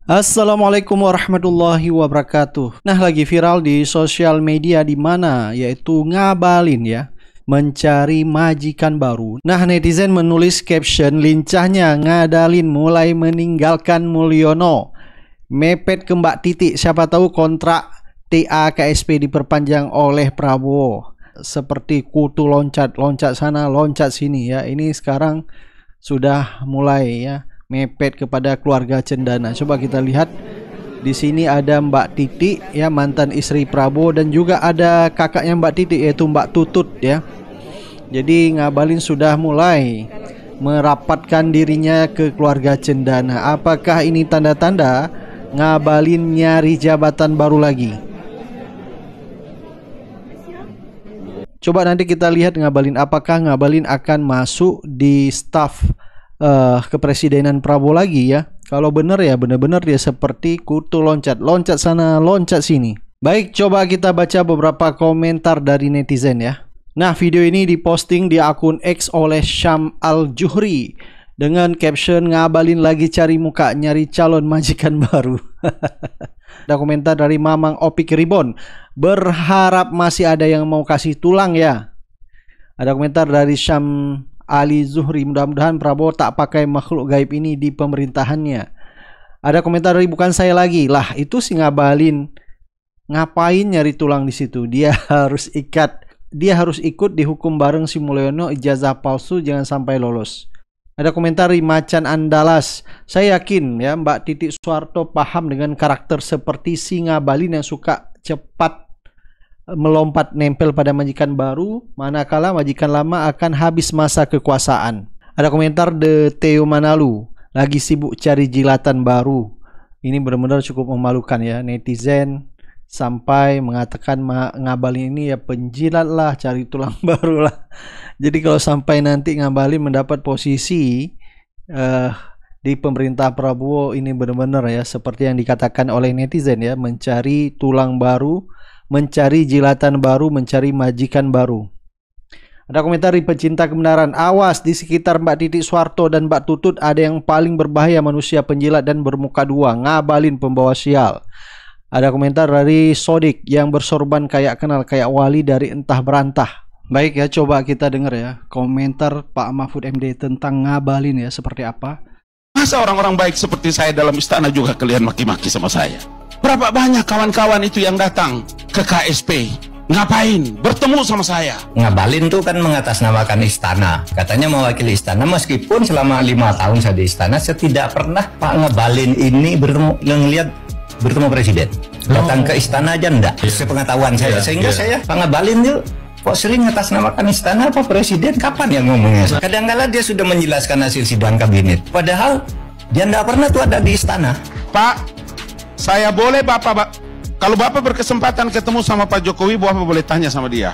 Assalamualaikum warahmatullahi wabarakatuh. Nah, lagi viral di sosial media di mana yaitu ngabalin ya, mencari majikan baru. Nah, netizen menulis caption lincahnya ngadalin mulai meninggalkan Mulyono. Mepet ke Mbak Titi, siapa tahu kontrak TA KSP diperpanjang oleh Prabowo. Seperti kutu loncat sana, loncat sini ya. Ini sekarang sudah mulai ya mepet kepada keluarga cendana. Coba kita lihat di sini ada Mbak Titi ya, mantan istri Prabowo, dan juga ada kakaknya Mbak Titi yaitu Mbak Tutut ya. Jadi ngabalin sudah mulai merapatkan dirinya ke keluarga cendana. Apakah ini tanda-tanda ngabalin nyari jabatan baru lagi? Coba nanti kita lihat ngabalin, apakah ngabalin akan masuk di staf kepresidenan Prabowo lagi ya. Kalau benar ya benar-benar dia seperti kutu loncat sana, loncat sini. Baik, coba kita baca beberapa komentar dari netizen ya. Nah, video ini diposting di akun X oleh Syam Al-Juhri dengan caption ngabalin lagi cari muka nyari calon majikan baru. Ada komentar dari Mamang Opik Ribon, berharap masih ada yang mau kasih tulang ya. Ada komentar dari Syam Ali Zuhri, mudah-mudahan Prabowo tak pakai makhluk gaib ini di pemerintahannya. Ada komentar dari bukan saya lagi, lah itu si ngabalin ngapain nyari tulang di situ? Dia harus ikut dihukum bareng si Mulyono, ijazah palsu jangan sampai lolos. Ada komentar dari Macan Andalas, saya yakin ya Mbak Titi Soeharto paham dengan karakter seperti si ngabalin yang suka cepat melompat nempel pada majikan baru, manakala majikan lama akan habis masa kekuasaan. Ada komentar de Theo Manalu, lagi sibuk cari jilatan baru. Ini benar-benar cukup memalukan ya, netizen sampai mengatakan ngabalin ini ya penjilat lah, cari tulang baru lah. Jadi kalau sampai nanti ngabalin mendapat posisi di pemerintah Prabowo, ini benar-benar ya seperti yang dikatakan oleh netizen ya, mencari tulang baru, mencari jilatan baru, mencari majikan baru. Ada komentar dari pecinta kebenaran, awas di sekitar Mbak Titi Soeharto dan Mbak Tutut ada yang paling berbahaya, manusia penjilat dan bermuka dua, ngabalin pembawa sial. Ada komentar dari Sodik yang bersorban kayak kenal kayak wali dari entah berantah. Baik ya, coba kita dengar ya komentar Pak Mahfud MD tentang ngabalin ya seperti apa. Masa orang-orang baik seperti saya dalam istana juga kalian maki-maki sama saya? Berapa banyak kawan-kawan itu yang datang ke KSP, ngapain? Bertemu sama saya. Ngabalin tuh kan mengatasnamakan istana, katanya mewakili istana, meskipun selama 5 tahun saya di istana, saya tidak pernah Pak Ngabalin ini bertemu presiden. Datang ke istana aja enggak, sepengetahuan saya. Sehingga saya Pak Ngabalin tuh kok sering atasnamakan istana apa presiden, kapan yang ngomongnya? Kadang-kala dia sudah menjelaskan hasil sidang kabinet, padahal dia enggak pernah tuh ada di istana. Pak, saya boleh kalau Bapak berkesempatan ketemu sama Pak Jokowi, Bapak boleh tanya sama dia.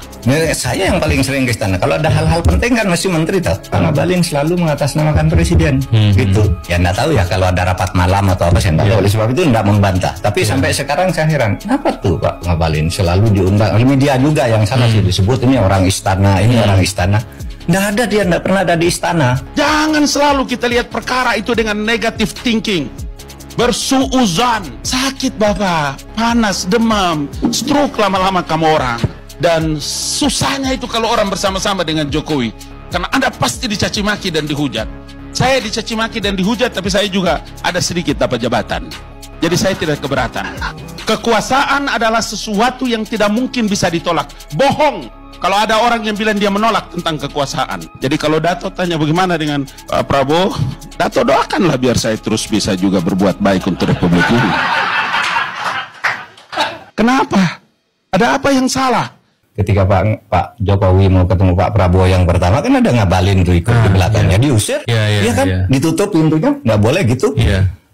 Saya yang paling sering ke istana. Kalau ada hal-hal penting kan mesti menteri tahu. Pak Ngabalin selalu mengatasnamakan presiden. Gitu. Ya enggak tahu ya kalau ada rapat malam atau apa, saya enggak tahu. Oleh sebab itu enggak membantah. Tapi sampai sekarang saya heran, kenapa tuh Pak Ngabalin selalu diundang? Oleh media juga yang salah sih disebut ini orang istana, ini orang istana. Nggak ada, dia nggak pernah ada di istana. Jangan selalu kita lihat perkara itu dengan negative thinking. Bersuuzan, sakit Bapak, panas, demam, stroke lama-lama kamu orang. Dan susahnya itu kalau orang bersama-sama dengan Jokowi, karena Anda pasti dicaci maki dan dihujat. Saya dicaci maki dan dihujat, tapi saya juga ada sedikit dapat jabatan. Jadi saya tidak keberatan. Kekuasaan adalah sesuatu yang tidak mungkin bisa ditolak. Bohong kalau ada orang yang bilang dia menolak tentang kekuasaan. Jadi kalau Dato tanya bagaimana dengan Prabowo, Dato doakanlah biar saya terus bisa juga berbuat baik untuk Republik ini. Kenapa? Ada apa yang salah? Ketika Pak Jokowi mau ketemu Pak Prabowo yang pertama, kan ada Ngabalin tuh ikut di belakangnya, diusir, iya kan, ditutup pintunya, nggak boleh gitu.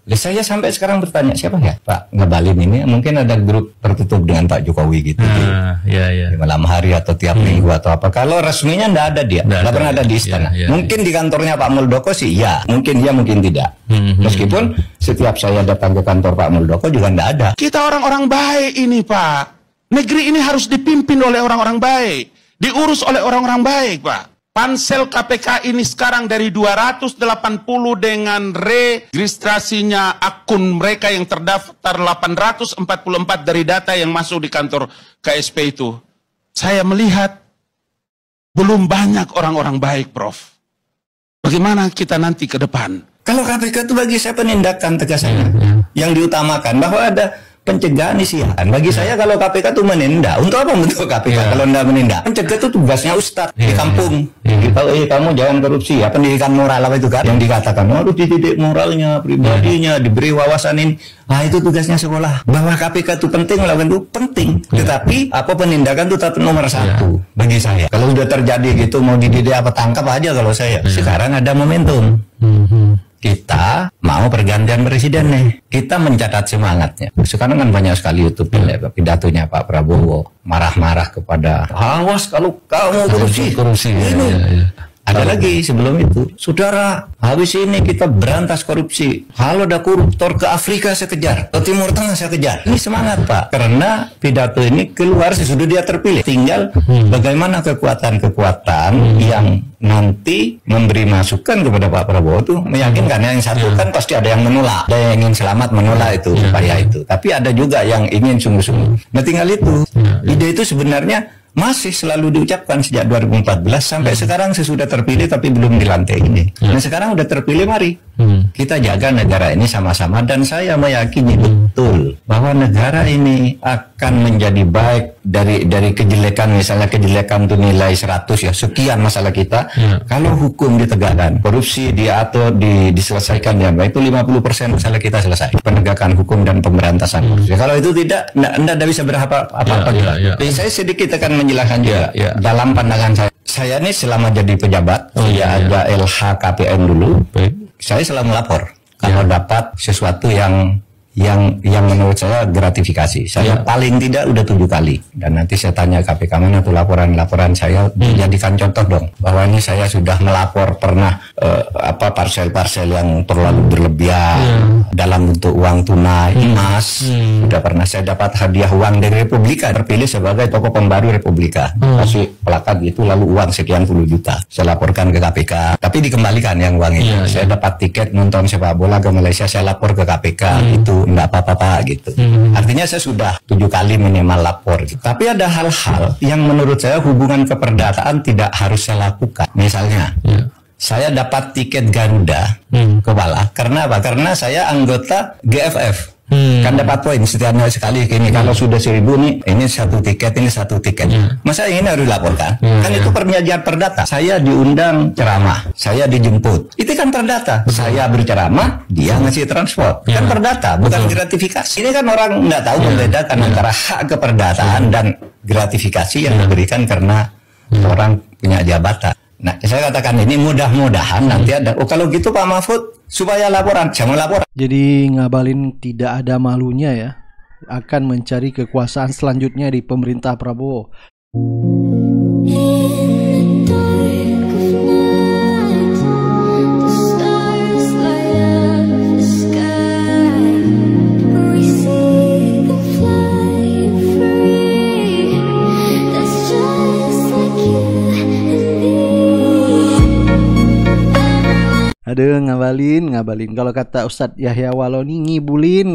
Saya sampai sekarang bertanya, siapa ya Pak Ngabalin ini? Mungkin ada grup tertutup dengan Pak Jokowi gitu. Di malam hari atau tiap minggu atau apa. Kalau resminya nggak ada dia, nggak pernah ada di istana. Mungkin di kantornya Pak Muldoko sih, ya. Mungkin dia, mungkin tidak. Meskipun setiap saya datang ke kantor Pak Muldoko juga nggak ada. Kita orang-orang baik ini Pak. Negeri ini harus dipimpin oleh orang-orang baik. Diurus oleh orang-orang baik Pak. Pansel KPK ini sekarang dari 280 dengan registrasinya akun mereka yang terdaftar 844 dari data yang masuk di kantor KSP itu. Saya melihat belum banyak orang-orang baik, Prof. Bagaimana kita nanti ke depan? Kalau KPK itu bagi saya penindakan tegas saja. Yang diutamakan bahwa ada pencegahan isian. Bagi saya kalau KPK itu menindak, untuk apa bentuk KPK kalau tidak menindak? Mencegah itu tugasnya Ustadz di kampung. Kamu jangan korupsi, ya pendidikan moral apa itu kan? Yang dikatakan harus dididik moralnya, pribadinya, diberi wawasan ini. Nah itu tugasnya sekolah. Bahwa KPK itu penting, melakukan itu penting. Tetapi apa penindakan itu tetap nomor satu bagi saya. Kalau sudah terjadi gitu mau dididik apa tangkap aja kalau saya. Sekarang ada momentum. Kita mau pergantian presiden nih. Kita mencatat semangatnya. Sekarang kan banyak sekali YouTube pidatonya Pak Prabowo marah-marah kepada awas kalau kamu korupsi. Ini. Ada lagi sebelum itu, saudara, habis ini kita berantas korupsi. Kalau ada koruptor ke Afrika saya kejar, ke Timur Tengah saya kejar. Ini semangat Pak, karena pidato ini keluar sesudah dia terpilih. Tinggal bagaimana kekuatan-kekuatan yang nanti memberi masukan kepada Pak Prabowo itu meyakinkan. Yang satu kan pasti ada yang menolak, ada yang ingin selamat menolak itu upaya itu. Tapi ada juga yang ingin sungguh-sungguh. Nah tinggal itu, ide itu sebenarnya masih selalu diucapkan sejak 2014 sampai sekarang sesudah terpilih tapi belum dilantik ini. Nah sekarang udah terpilih, mari kita jaga negara ini sama-sama, dan saya meyakini betul bahwa negara ini akan menjadi baik dari kejelekan, misalnya kejelekan itu nilai 100 ya, sekian masalah kita, kalau hukum ditegakkan, korupsi diatur, diselesaikan dengan baik, itu 50% masalah kita selesai. Penegakan hukum dan pemberantasan korupsi. Kalau itu tidak bisa berapa-apa. Saya sedikit akan menjelaskan juga dalam pandangan saya. Saya ini selama jadi pejabat, saya ada LHKPN dulu. Saya selalu melapor kalau dapat sesuatu yang menurut saya gratifikasi. Saya paling tidak udah 7 kali, dan nanti saya tanya KPK mana tuh laporan saya, dijadikan contoh dong bahwa ini saya sudah melapor pernah parsel-parsel yang terlalu berlebihan dalam bentuk uang tunai, emas. Sudah pernah saya dapat hadiah uang dari Republika, terpilih sebagai tokoh pembaru Republika, kasih plakat gitu, lalu uang sekian puluh juta. Saya laporkan ke KPK, tapi dikembalikan yang uang itu. Saya dapat tiket nonton sepak bola ke Malaysia, saya lapor ke KPK, itu nggak apa-apa gitu. Artinya saya sudah 7 kali minimal lapor gitu. Tapi ada hal-hal yang menurut saya hubungan keperdataan tidak harus saya lakukan. Misalnya saya dapat tiket Garuda kepala karena apa? Karena saya anggota GFF. Kan dapat poin setiap sekali ini. Kalau sudah 1000 nih, ini satu tiket, ini satu tiket. Masa ini harus dilaporkan? Kan itu perjanjian perdata. Saya diundang ceramah, saya dijemput. Itu kan perdata. Saya berceramah, dia ngasih transport. Kan perdata, bukan gratifikasi. Ini kan orang nggak tahu membedakan antara hak keperdataan dan gratifikasi yang diberikan karena orang punya jabatan. Nah, saya katakan ini mudah-mudahan nanti ada. Oh, kalau gitu Pak Mahfud, supaya laporan, jangan laporan. Jadi Ngabalin tidak ada malunya ya, akan mencari kekuasaan selanjutnya di pemerintah Prabowo. Aduh, ngabalin. Kalau kata Ustadz Yahya Waloni, ngibulin.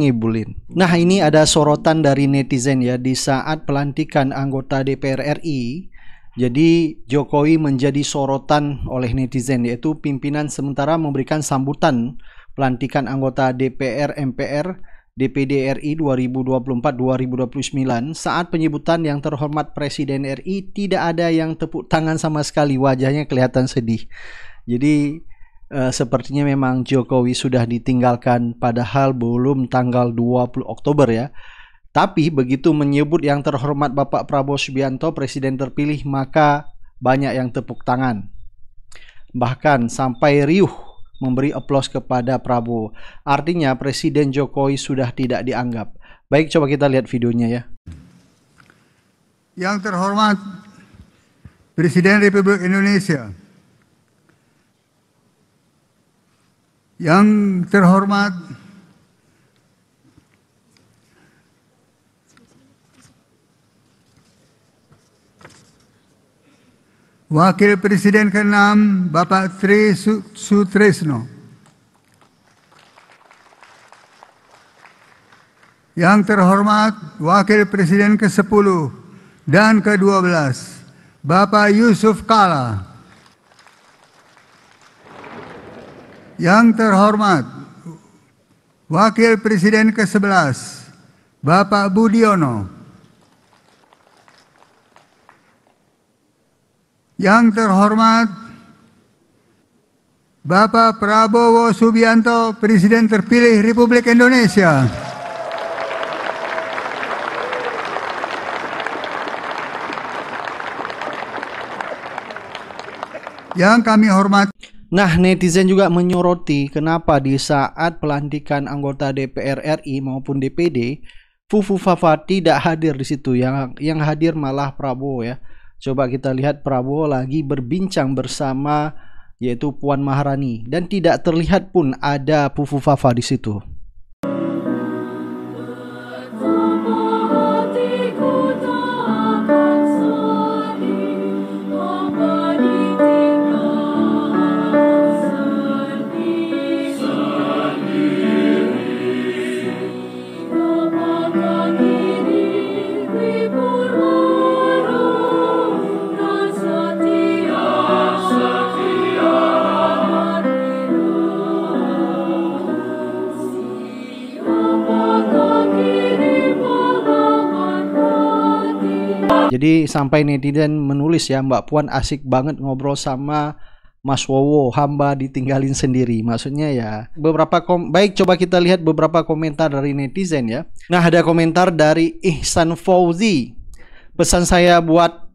Nah, ini ada sorotan dari netizen ya, di saat pelantikan anggota DPR RI. Jadi Jokowi menjadi sorotan oleh netizen, yaitu pimpinan sementara memberikan sambutan pelantikan anggota DPR, MPR, DPD RI 2024-2029. Saat penyebutan yang terhormat Presiden RI, tidak ada yang tepuk tangan sama sekali, wajahnya kelihatan sedih. Jadi sepertinya memang Jokowi sudah ditinggalkan, padahal belum tanggal 20 Oktober ya. Tapi begitu menyebut yang terhormat Bapak Prabowo Subianto, Presiden terpilih, maka banyak yang tepuk tangan. Bahkan sampai riuh memberi aplaus kepada Prabowo. Artinya Presiden Jokowi sudah tidak dianggap. Baik, coba kita lihat videonya ya. Yang terhormat Presiden Republik Indonesia, yang terhormat Wakil Presiden ke-6 Bapak Tri Sutresno. Yang terhormat Wakil Presiden ke-10 dan ke-12 Bapak Yusuf Kala. Yang terhormat Wakil Presiden ke-11 Bapak Budiono. Yang terhormat Bapak Prabowo Subianto, Presiden terpilih Republik Indonesia. Yang kami hormati. Nah, netizen juga menyoroti kenapa di saat pelantikan anggota DPR RI maupun DPD, Fufu Fafa tidak hadir di situ. Yang hadir malah Prabowo ya. Coba kita lihat Prabowo lagi berbincang bersama yaitu Puan Maharani dan tidak terlihat pun ada Fufu Fafa di situ. Jadi sampai netizen menulis ya, Mbak Puan asik banget ngobrol sama Mas Wowo, hamba ditinggalin sendiri. Maksudnya ya beberapa baik, coba kita lihat beberapa komentar dari netizen ya. Nah, ada komentar dari Ihsan Fauzi. Pesan saya buat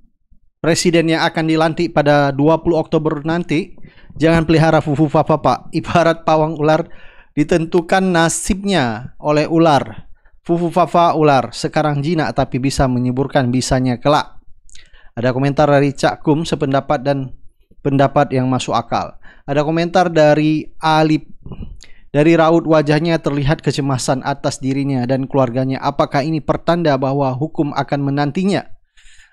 presiden yang akan dilantik pada 20 Oktober nanti, jangan pelihara Fufu Fafa Pak. Ibarat pawang ular ditentukan nasibnya oleh ular. Fufu Fafa ular, sekarang jinak tapi bisa menyuburkan bisanya kelak. Ada komentar dari Cak Kum, sependapat dan pendapat yang masuk akal. Ada komentar dari Alip. Dari raut wajahnya terlihat kecemasan atas dirinya dan keluarganya. Apakah ini pertanda bahwa hukum akan menantinya?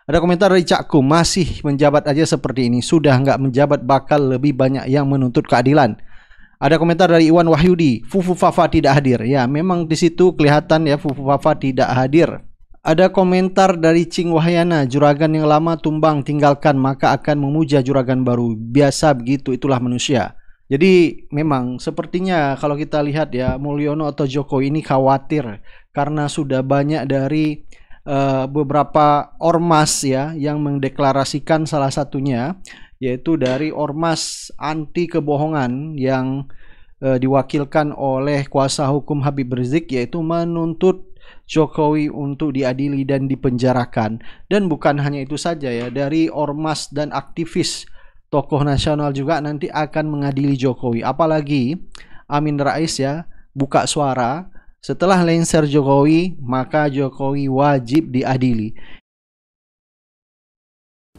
Ada komentar dari Cak Kum, masih menjabat aja seperti ini. Sudah nggak menjabat bakal lebih banyak yang menuntut keadilan. Ada komentar dari Iwan Wahyudi, Fufu Fafa tidak hadir. Ya, memang di situ kelihatan ya Fufu Fafa tidak hadir. Ada komentar dari Cing Wahyana, juragan yang lama tumbang tinggalkan maka akan memuja juragan baru. Biasa begitu, itulah manusia. Jadi memang sepertinya kalau kita lihat ya, Mulyono atau Jokowi ini khawatir karena sudah banyak dari beberapa ormas ya yang mendeklarasikan, salah satunya yaitu dari ormas anti kebohongan yang diwakilkan oleh kuasa hukum Habib Rizik, yaitu menuntut Jokowi untuk diadili dan dipenjarakan. Dan bukan hanya itu saja ya, dari ormas dan aktivis tokoh nasional juga nanti akan mengadili Jokowi. Apalagi Amin Rais ya buka suara, setelah lengser Jokowi maka Jokowi wajib diadili.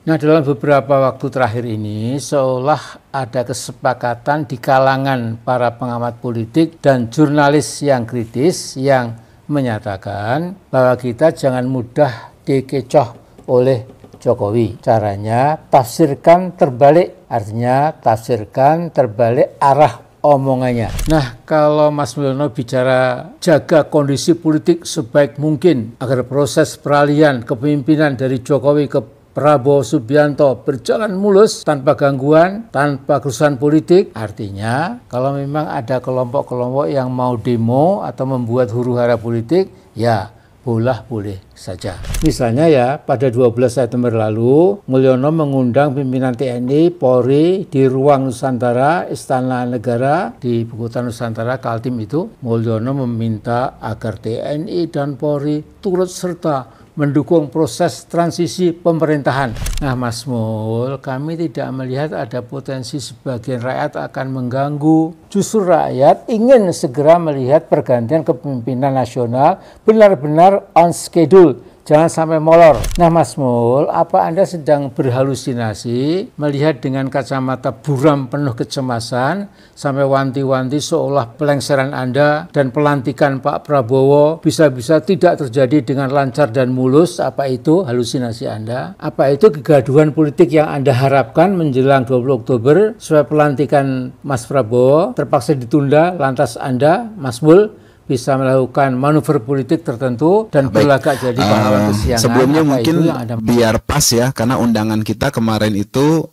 Nah, dalam beberapa waktu terakhir ini seolah ada kesepakatan di kalangan para pengamat politik dan jurnalis yang kritis yang menyatakan bahwa kita jangan mudah dikecoh oleh Jokowi. Caranya tafsirkan terbalik, artinya tafsirkan terbalik arah omongannya. Nah, kalau Mas Mulyono bicara jaga kondisi politik sebaik mungkin agar proses peralihan kepemimpinan dari Jokowi ke Prabowo Subianto berjalan mulus tanpa gangguan, tanpa kerusuhan politik. Artinya kalau memang ada kelompok-kelompok yang mau demo atau membuat huru-hara politik, ya boleh saja. Misalnya ya, pada 12 September lalu, Mulyono mengundang pimpinan TNI, Polri di ruang Nusantara, Istana Negara di Ibu Kota Nusantara, Kaltim itu. Mulyono meminta agar TNI dan Polri turut serta mendukung proses transisi pemerintahan. Nah, Mas Mul, kami tidak melihat ada potensi sebagian rakyat akan mengganggu. Justru rakyat ingin segera melihat pergantian kepemimpinan nasional benar-benar on schedule, Jangan sampai molor. Nah Mas Mul, apa Anda sedang berhalusinasi melihat dengan kacamata buram penuh kecemasan sampai wanti-wanti seolah pelengseran Anda dan pelantikan Pak Prabowo bisa-bisa tidak terjadi dengan lancar dan mulus? Apa itu halusinasi Anda? Apa itu kegaduhan politik yang Anda harapkan menjelang 20 Oktober supaya pelantikan Mas Prabowo terpaksa ditunda, lantas Anda, Mas Mul, bisa melakukan manuver politik tertentu dan berlagak jadi pahlawan kesiangan? Sebelumnya mungkin biar pas ya, karena undangan kita kemarin itu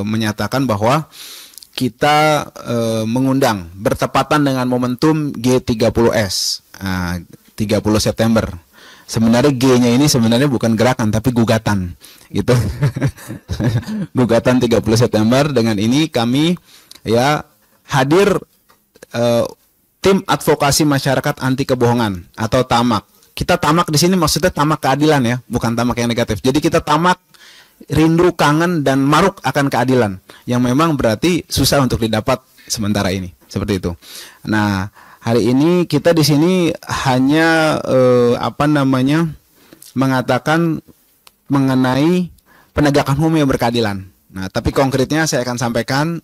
menyatakan bahwa kita mengundang bertepatan dengan momentum G30S 30 September. Sebenarnya G-nya ini sebenarnya bukan gerakan tapi gugatan gitu. Gugatan 30 September. Dengan ini kami ya hadir Tim Advokasi Masyarakat Anti Kebohongan atau TAMAK. Kita TAMAK di sini maksudnya tamak keadilan ya, bukan tamak yang negatif. Jadi kita tamak rindu, kangen, dan maruk akan keadilan yang memang berarti susah untuk didapat sementara ini. Seperti itu. Nah, hari ini kita di sini hanya mengatakan mengenai penegakan hukum yang berkeadilan. Nah, tapi konkretnya saya akan sampaikan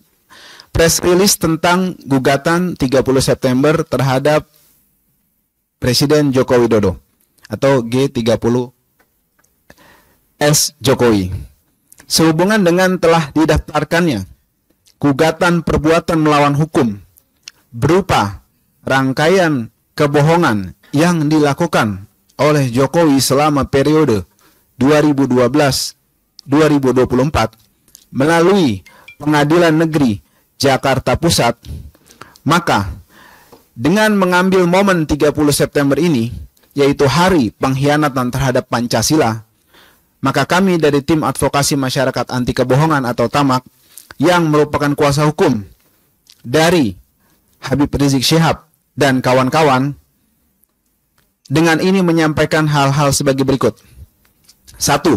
press release tentang gugatan 30 September terhadap Presiden Joko Widodo atau G30S Jokowi. Sehubungan dengan telah didaftarkannya gugatan perbuatan melawan hukum berupa rangkaian kebohongan yang dilakukan oleh Jokowi selama periode 2012-2024 melalui Pengadilan Negeri Jakarta Pusat, maka dengan mengambil momen 30 September ini, yaitu Hari Pengkhianatan terhadap Pancasila, maka kami dari Tim Advokasi Masyarakat Anti Kebohongan atau TAMAK yang merupakan kuasa hukum dari Habib Rizik Syihab dan kawan-kawan, dengan ini menyampaikan hal-hal sebagai berikut. 1.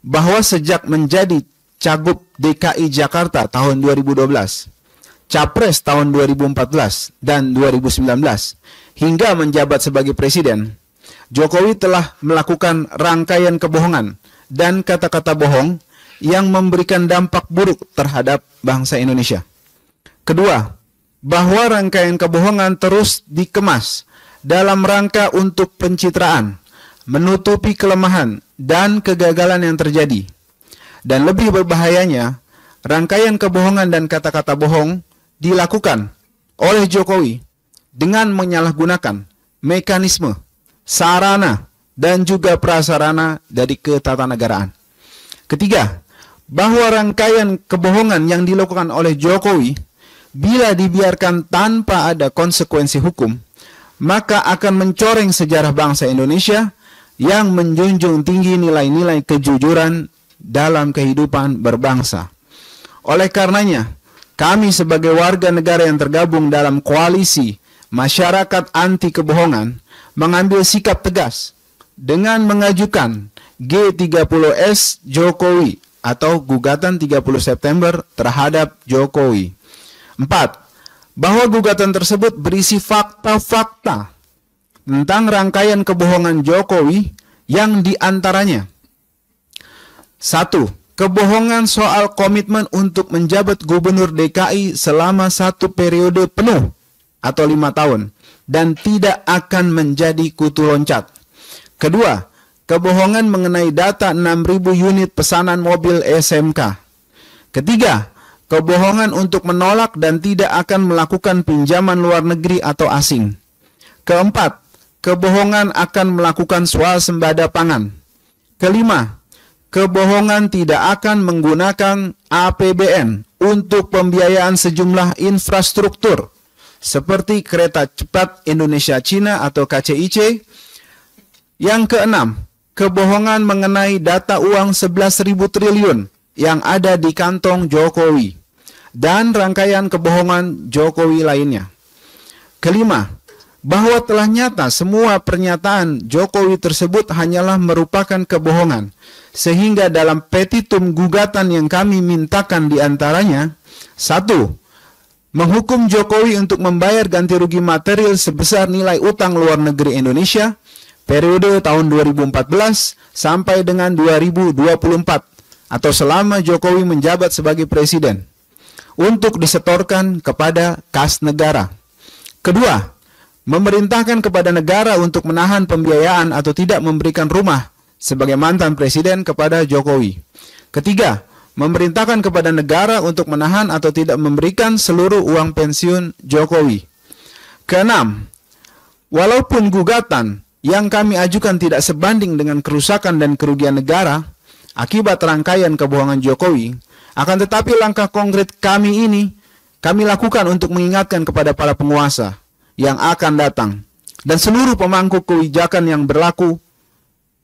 Bahwa sejak menjadi Cagup DKI Jakarta tahun 2012, Capres tahun 2014 dan 2019, hingga menjabat sebagai Presiden, Jokowi telah melakukan rangkaian kebohongan dan kata-kata bohong yang memberikan dampak buruk terhadap bangsa Indonesia. Kedua, bahwa rangkaian kebohongan terus dikemas dalam rangka untuk pencitraan, menutupi kelemahan dan kegagalan yang terjadi. Dan lebih berbahayanya, rangkaian kebohongan dan kata-kata bohong dilakukan oleh Jokowi dengan menyalahgunakan mekanisme, sarana, dan juga prasarana dari ketatanegaraan. Ketiga, bahwa rangkaian kebohongan yang dilakukan oleh Jokowi bila dibiarkan tanpa ada konsekuensi hukum, maka akan mencoreng sejarah bangsa Indonesia yang menjunjung tinggi nilai-nilai kejujuran dalam kehidupan berbangsa. Oleh karenanya, kami sebagai warga negara yang tergabung dalam koalisi masyarakat anti kebohongan mengambil sikap tegas dengan mengajukan G30S Jokowi atau gugatan 30 September terhadap Jokowi. 4. Bahwa gugatan tersebut berisi fakta-fakta tentang rangkaian kebohongan Jokowi yang diantaranya 1. Kebohongan soal komitmen untuk menjabat gubernur DKI selama 1 periode penuh atau 5 tahun dan tidak akan menjadi kutu loncat. Kedua, kebohongan mengenai data 6.000 unit pesanan mobil SMK. Ketiga, kebohongan untuk menolak dan tidak akan melakukan pinjaman luar negeri atau asing. Keempat, kebohongan akan melakukan swasembada pangan. Kelima, kebohongan tidak akan menggunakan APBN untuk pembiayaan sejumlah infrastruktur seperti kereta cepat Indonesia-Cina atau KCIC. Yang keenam, kebohongan mengenai data uang 11.000 triliun yang ada di kantong Jokowi dan rangkaian kebohongan Jokowi lainnya. Kelima, bahwa telah nyata semua pernyataan Jokowi tersebut hanyalah merupakan kebohongan, sehingga dalam petitum gugatan yang kami mintakan diantaranya, 1. Menghukum Jokowi untuk membayar ganti rugi material sebesar nilai utang luar negeri Indonesia periode tahun 2014 sampai dengan 2024 atau selama Jokowi menjabat sebagai presiden untuk disetorkan kepada kas negara. Kedua, memerintahkan kepada negara untuk menahan pembiayaan atau tidak memberikan rumah sebagai mantan presiden kepada Jokowi. Ketiga, memerintahkan kepada negara untuk menahan atau tidak memberikan seluruh uang pensiun Jokowi. Keenam, walaupun gugatan yang kami ajukan tidak sebanding dengan kerusakan dan kerugian negara akibat rangkaian kebohongan Jokowi, akan tetapi langkah konkret kami ini kami lakukan untuk mengingatkan kepada para penguasa yang akan datang dan seluruh pemangku kebijakan yang berlaku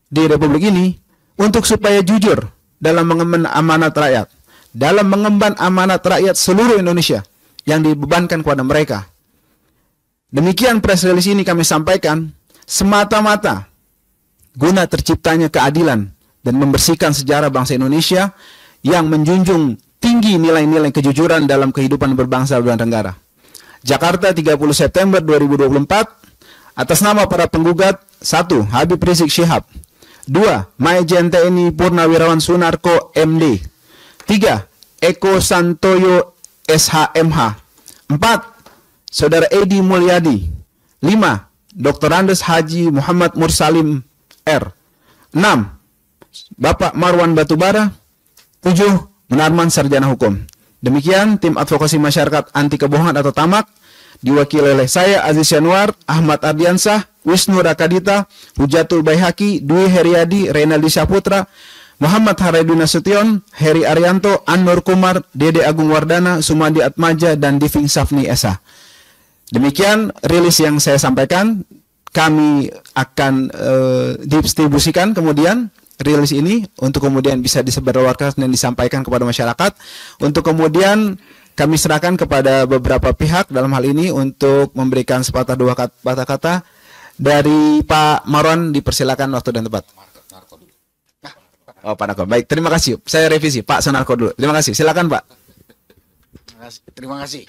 di Republik ini untuk supaya jujur dalam mengemban amanat rakyat, dalam mengemban amanat rakyat seluruh Indonesia yang dibebankan kepada mereka. Demikian press release ini kami sampaikan semata-mata guna terciptanya keadilan dan membersihkan sejarah bangsa Indonesia yang menjunjung tinggi nilai-nilai kejujuran dalam kehidupan berbangsa dan bernegara. Jakarta, 30 September 2024, atas nama para penggugat: 1. Habib Rizik Syihab, 2. Maijen TNI Purnawirawan Sunarko MD, 3. Eko Santoyo SHMH, 4. Saudara Edi Mulyadi, 5. Dr. Andes Haji Muhammad Mursalim R, 6. Bapak Marwan Batubara, 7. Munarman Sarjana Hukum. Demikian tim advokasi masyarakat anti kebohongan atau TAMAK diwakili oleh saya Aziz Yanuar, Ahmad Ardiansah, Wisnu Rakadita, Hujatul Baihaqi, Dwi Heriadi, Reynaldi Saputra, Muhammad Haraidi Nasution, Heri Arianto, Anwar Kumar, Dede Agung Wardana, Sumandi Atmaja, dan Diving Safni Esa. Demikian rilis yang saya sampaikan. Kami akan distribusikan kemudian rilis ini untuk kemudian bisa disebarluaskan dan disampaikan kepada masyarakat. Untuk kemudian kami serahkan kepada beberapa pihak dalam hal ini untuk memberikan sepatah dua kata. Dari Pak Marwan, dipersilakan waktu dan tempat. Oh, Pak Narko. Baik, terima kasih. Saya revisi Pak Sunarko dulu. Terima kasih. Silakan, Pak. Terima kasih.